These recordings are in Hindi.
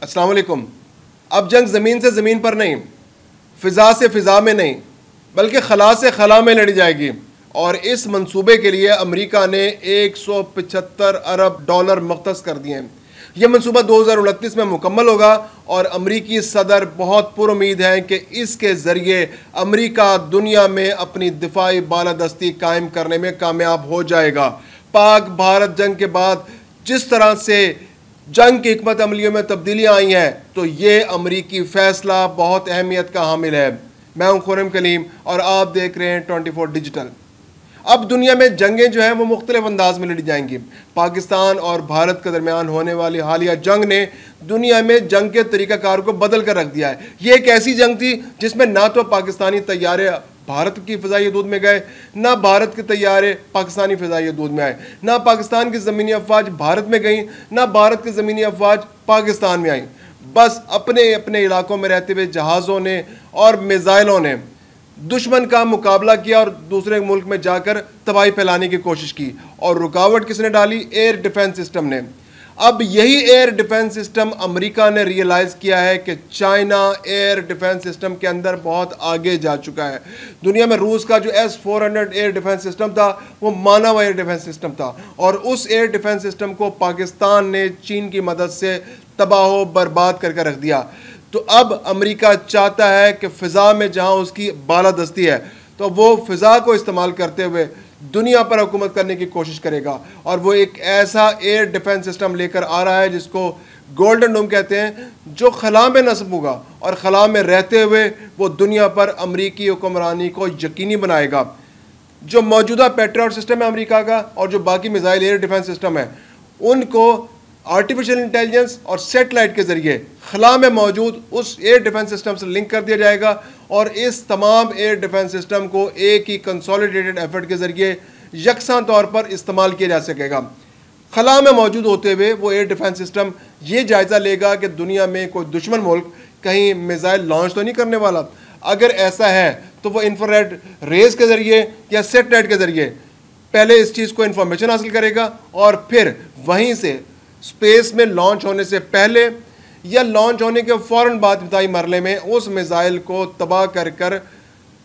अस्सलाम वालेकुम। अब जंग ज़मीन से ज़मीन पर नहीं, फ़िज़ा से फ़िज़ा में नहीं, बल्कि खला से खला में लड़ी जाएगी। और इस मंसूबे के लिए अमेरिका ने 175 अरब डॉलर मुख्तस कर दिए हैं। यह मंसूबा 2029 में मुकम्मल होगा और अमरीकी सदर बहुत पुरुमीद हैं कि इसके ज़रिए अमरीका दुनिया में अपनी दिफाई बालादस्ती कायम करने में कामयाब हो जाएगा। पाक भारत जंग के बाद जिस तरह से जंग की हिकमत अमलियों में तब्दीलियाँ आई हैं, तो ये अमरीकी फ़ैसला बहुत अहमियत का हामिल है। मैं हूँ खुर्रम कलीम और आप देख रहे हैं 24 डिजिटल। अब दुनिया में जंगें जो हैं वो मुख्तलिफ अंदाज में लड़ी जाएंगी। पाकिस्तान और भारत के दरमियान होने वाली हालिया जंग ने दुनिया में जंग के तरीक़ाकार को बदल कर रख दिया है। ये एक ऐसी जंग थी जिसमें ना तो पाकिस्तानी तैयारे भारत की फ़िज़ाई हदूद में गए, ना भारत के तैयारे पाकिस्तानी फ़िज़ाई हदूद में आए, ना पाकिस्तान की ज़मीनी अफवाज भारत में गई, ना भारत की ज़मीनी अफवाज पाकिस्तान में आई। बस अपने अपने इलाकों में रहते हुए जहाज़ों ने और मिज़ाइलों ने दुश्मन का मुकाबला किया और दूसरे मुल्क में जाकर तबाही फैलाने की कोशिश की। और रुकावट किसने डाली? एयर डिफेंस सिस्टम ने। अब यही एयर डिफेंस सिस्टम अमेरिका ने रियलाइज़ किया है कि चाइना एयर डिफेंस सिस्टम के अंदर बहुत आगे जा चुका है। दुनिया में रूस का जो S-400 एयर डिफेंस सिस्टम था वो मानव एयर डिफेंस सिस्टम था, और उस एयर डिफेंस सिस्टम को पाकिस्तान ने चीन की मदद से तबाह बर्बाद करके रख दिया। तो अब अमेरिका चाहता है कि फ़िज़ा में जहाँ उसकी बालादस्ती है तो वो फ़िज़ा को इस्तेमाल करते हुए दुनिया पर हुकूमत करने की कोशिश करेगा। और वो एक ऐसा एयर डिफेंस सिस्टम लेकर आ रहा है जिसको गोल्डन डोम कहते हैं, जो खला में नस्ब होगा और खला में रहते हुए वो दुनिया पर अमरीकी हुक्मरानी को यकीनी बनाएगा। जो मौजूदा पेट्रियट सिस्टम है अमेरिका का और जो बाकी मिसाइल एयर डिफेंस सिस्टम है, उनको आर्टिफिशियल इंटेलिजेंस और सेटेलाइट के ज़रिए खला में मौजूद उस एयर डिफेंस सिस्टम से लिंक कर दिया जाएगा और इस तमाम एयर डिफेंस सिस्टम को एक ही कंसोलिडेटेड एफर्ट के ज़रिए यकसा तौर पर इस्तेमाल किया जा सकेगा। खला में मौजूद होते हुए वो एयर डिफेंस सिस्टम ये जायज़ा लेगा कि दुनिया में कोई दुश्मन मुल्क कहीं मिसाइल लॉन्च तो नहीं करने वाला। अगर ऐसा है तो वो इंफ्रारेड रेज के ज़रिए या सेटेलाइट के ज़रिए पहले इस चीज़ को इंफॉर्मेशन हासिल करेगा और फिर वहीं से स्पेस में लॉन्च होने से पहले या लॉन्च होने के फ़ौरन बाद इब्तदाई मरहले में उस मिसाइल को तबाह कर कर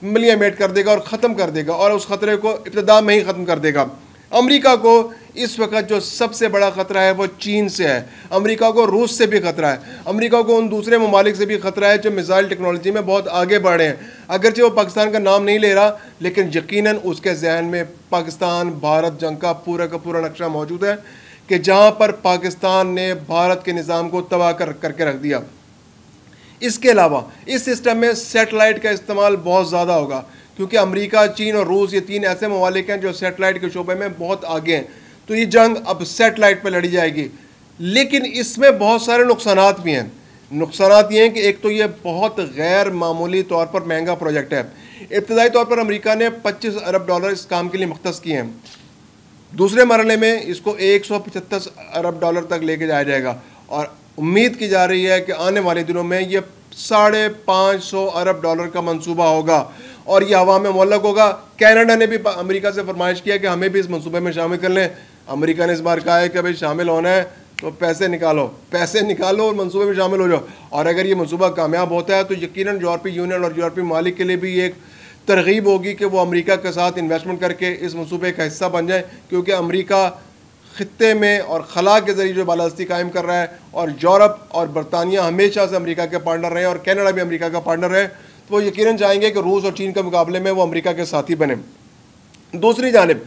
मिलियमेट कर देगा और ख़त्म कर देगा और उस ख़तरे को इब्तदा में ही ख़त्म कर देगा। अमेरिका को इस वक्त जो सबसे बड़ा ख़तरा है वो चीन से है। अमेरिका को रूस से भी ख़तरा है। अमेरिका को उन दूसरे ममालिक से भी ख़तरा है जो मिसाइल टेक्नोलॉजी में बहुत आगे बढ़े हैं। अगरचे वो पाकिस्तान का नाम नहीं ले रहा, लेकिन यकीनन उसके जहन में पाकिस्तान भारत जंग का पूरा नक्शा मौजूद है कि जहाँ पर पाकिस्तान ने भारत के निज़ाम को तबाह करके रख दिया। इसके अलावा इस सिस्टम में सेटेलाइट का इस्तेमाल बहुत ज़्यादा होगा, क्योंकि अमेरिका, चीन और रूस ये तीन ऐसे ममालिक हैं जो सेटेलाइट के शोबे में बहुत आगे हैं। तो ये जंग अब सेटेलाइट पर लड़ी जाएगी, लेकिन इसमें बहुत सारे नुकसानात भी हैं। नुकसानात ये हैं कि एक तो ये बहुत गैर मामूली तौर पर महंगा प्रोजेक्ट है। इब्तदाई तौर पर अमेरिका ने 25 अरब डॉलर इस काम के लिए मुख्तस किए हैं। दूसरे मरहले में इसको 175 अरब डॉलर तक लेके जाया जाएगा और उम्मीद की जा रही है कि आने वाले दिनों में ये 550 अरब डॉलर का मंसूबा होगा और ये हवा में मुअल्लक होगा। कनाडा ने भी अमेरिका से फरमाइश किया कि हमें भी इस मंसूबे में शामिल कर लें। अमेरिका ने इस बार कहा है कि भाई शामिल होना है तो पैसे निकालो और मंसूबे में शामिल हो जाओ। और अगर ये मंसूबा कामयाब होता है तो यकीनन यूरोपीय यूनियन और यूरोपीय ममालिक के लिए भी एक तरगीब होगी कि वो अमेरिका के साथ इन्वेस्टमेंट करके इस मंसूबे का हिस्सा बन जाए, क्योंकि अमेरिका ख़ित्ते में और खला के ज़रिए जो बालादस्ती कायम कर रहा है और यूरोप और बरतानिया हमेशा से अमेरिका के पार्टनर रहे और कनाडा भी अमेरिका का पार्टनर है, तो वो यकीनन चाहेंगे कि रूस और चीन के मुकाबले में वो अमेरिका के साथी बने। दूसरी जानिब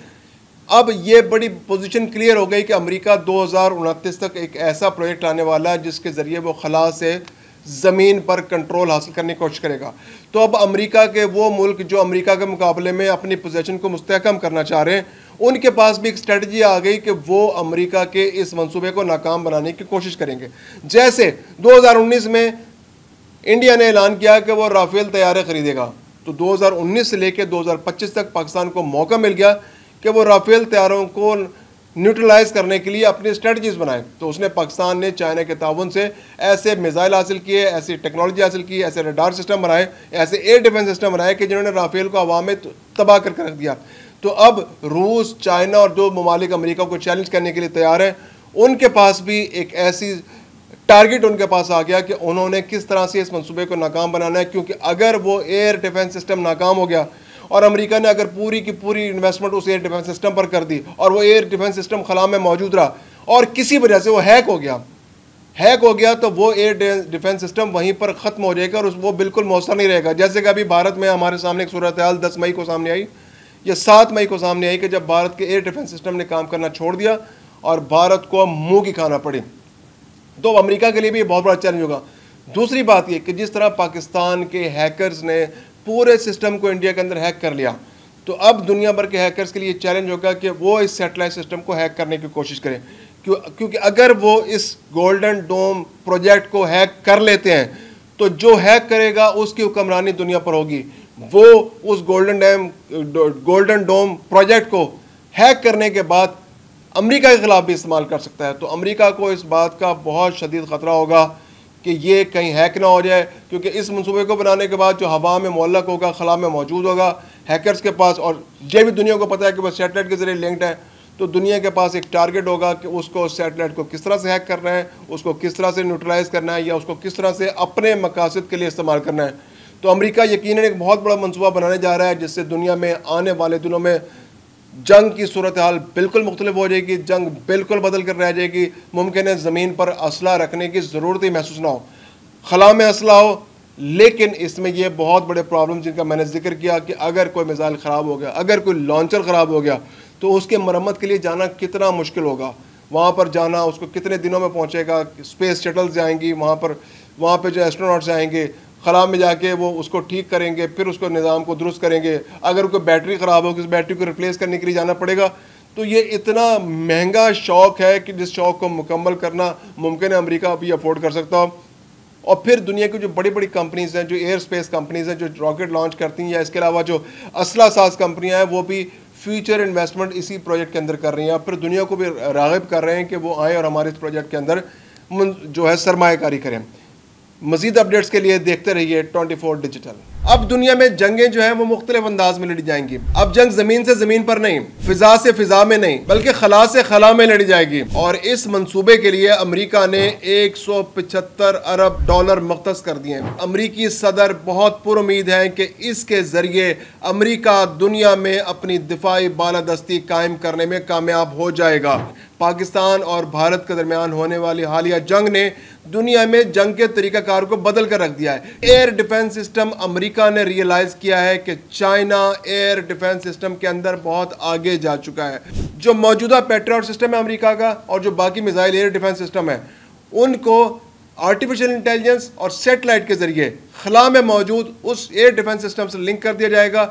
अब ये बड़ी पोजीशन क्लियर हो गई कि अमेरिका 2029 तक एक ऐसा प्रोजेक्ट आने वाला है जिसके ज़रिए वो खला से ज़मीन पर कंट्रोल हासिल करने की कोशिश करेगा। तो अब अमेरिका के वो मुल्क जो अमेरिका के मुकाबले में अपनी पोजीशन को मुस्तहकम करना चाह रहे हैं, उनके पास भी एक स्ट्रेटजी आ गई कि वो अमेरिका के इस मंसूबे को नाकाम बनाने की कोशिश करेंगे। जैसे 2019 में इंडिया ने ऐलान किया कि वो राफेल तैयारे ख़रीदेगा, तो 2019 से लेकर 2025 तक पाकिस्तान को मौका मिल गया कि वो राफेल तैयारों को न्यूट्रलाइज करने के लिए अपनी स्ट्रेटजीज बनाए। तो उसने पाकिस्तान ने चाइना के ताउन से ऐसे मिसाइल हासिल किए, ऐसी टेक्नोलॉजी हासिल की, ऐसे रडार सिस्टम बनाए, ऐसे एयर डिफेंस सिस्टम बनाए कि जिन्होंने राफेल को हवा में तबाह करके रख दिया। तो अब रूस, चाइना और जो ममालिक अमेरिका को चैलेंज करने के लिए तैयार हैं, उनके पास भी एक ऐसी टारगेट उनके पास आ गया कि उन्होंने किस तरह से इस मंसूबे को नाकाम बनाना है, क्योंकि अगर वो एयर डिफेंस सिस्टम नाकाम हो गया और अमेरिका ने अगर पूरी की पूरी इन्वेस्टमेंट उस एयर डिफेंस सिस्टम पर कर दी और वो एयर डिफेंस सिस्टम खला में मौजूद रहा और किसी वजह से वो हैक हो गया तो वो एयर डिफेंस सिस्टम वहीं पर ख़त्म हो जाएगा और वो बिल्कुल मौसर नहीं रहेगा। जैसे कि अभी भारत में हमारे सामने एक सूरत हाल 10 मई को सामने आई या 7 मई को सामने आई कि जब भारत के एयर डिफेंस सिस्टम ने काम करना छोड़ दिया और भारत को मुंह की खाना पड़ी, तो अमेरिका के लिए भी बहुत बड़ा चैलेंज होगा। दूसरी बात यह कि जिस तरह पाकिस्तान के हैकर्स ने पूरे सिस्टम को इंडिया के अंदर हैक कर लिया, तो अब दुनिया भर के हैकर्स के लिए चैलेंज होगा कि वो इस सैटेलाइट सिस्टम को हैक करने की कोशिश करें, क्योंकि अगर वो इस गोल्डन डोम प्रोजेक्ट को हैक कर लेते हैं तो जो हैक करेगा उसकी हुक्मरानी दुनिया पर होगी। वो उस गोल्डन डोम प्रोजेक्ट को हैक करने के बाद अमेरिका के खिलाफ भी इस्तेमाल कर सकता है। तो अमेरिका को इस बात का बहुत शदीद ख़तरा होगा कि ये कहीं हैक ना हो जाए, क्योंकि इस मंसूबे को बनाने के बाद जो हवा में मुअल्लक होगा, खला में मौजूद होगा हैकर्स के पास, और ये भी दुनिया को पता है कि वह सैटेलाइट के ज़रिए लिंक्ड है, तो दुनिया के पास एक टारगेट होगा कि उसको सैटेलाइट को किस तरह से हैक करना है, उसको किस तरह से न्यूट्रलाइज करना है या उसको किस तरह से अपने मकासद के लिए इस्तेमाल करना है। तो अमेरिका यकीनन एक बहुत बड़ा मंसूबा बनाने जा रहा है जिससे दुनिया में आने वाले दिनों में जंग की सूरत हाल बिल्कुल मुख्तलिफ हो जाएगी, जंग बिल्कुल बदल कर रह जाएगी। मुमकिन है ज़मीन पर असला रखने की ज़रूरत ही महसूस ना हो, खला में असला हो, लेकिन इसमें ये बहुत बड़े प्रॉब्लम जिनका मैंने जिक्र किया कि अगर कोई मिसाइल ख़राब हो गया, अगर कोई लॉन्चर ख़राब हो गया तो उसके मरम्मत के लिए जाना कितना मुश्किल होगा, वहाँ पर जाना उसको कितने दिनों में पहुँचेगा, स्पेस शटल्स जाएंगी वहाँ पर जो एस्ट्रोनॉट्स जाएंगे, खला में जाके वो उसको ठीक करेंगे, फिर उसको निज़ाम को दुरुस्त करेंगे। अगर कोई बैटरी ख़राब होगी उस बैटरी को रिप्लेस करने के लिए जाना पड़ेगा। तो ये इतना महंगा शौक़ है कि जिस शौक़ को मुकम्मल करना मुमकिन है अमेरिका भी अफोर्ड कर सकता हो। और फिर दुनिया की जो बड़ी बड़ी कंपनीज़ हैं, जो एयर स्पेस कंपनीज़ हैं, जो रॉकेट लॉन्च करती हैं, या इसके अलावा जो असला साज कंपनियाँ हैं, वो भी फ्यूचर इन्वेस्टमेंट इसी प्रोजेक्ट के अंदर कर रही हैं। फिर दुनिया को भी राग़िब कर रहे हैं कि वो आएँ और हमारे इस प्रोजेक्ट के अंदर जो है सरमायाकारी करें। मज़ीद अपडेट्स के लिए देखते रहिए 24 डिजिटल। अब दुनिया में जंगें जो हैं वो मुख्तलिफ अंदाज में लड़ी जाएंगी। अब जंग ज़मीन से ज़मीन पर नहीं, फ़िज़ा से फ़िज़ा में नहीं, बल्कि खला से खला में लड़ी जाएगी। और इस मंसूबे के लिए अमेरिका ने 175 अरब डॉलर मुख्तस कर दिए हैं। अमरीकी सदर बहुत पुरुमीद हैं कि इसके ज़रिए अमरीका दुनिया में अपनी दिफाई बालादस्ती कायम करने में कामयाब हो जाएगा। पाकिस्तान और भारत के दरमियान होने वाली हालिया जंग ने दुनिया में जंग के तरीक़ाकार को बदल कर रख दिया है। एयर डिफेंस सिस्टम अमेरिका ने रियलाइज़ किया है कि चाइना एयर डिफेंस सिस्टम के अंदर बहुत आगे जा चुका है। जो मौजूदा पेट्रियट सिस्टम है अमेरिका का और जो बाकी मिसाइल एयर डिफेंस सिस्टम है, उनको आर्टिफिशियल इंटेलिजेंस और सेटेलाइट के ज़रिए खला में मौजूद उस एयर डिफेंस सिस्टम से लिंक कर दिया जाएगा।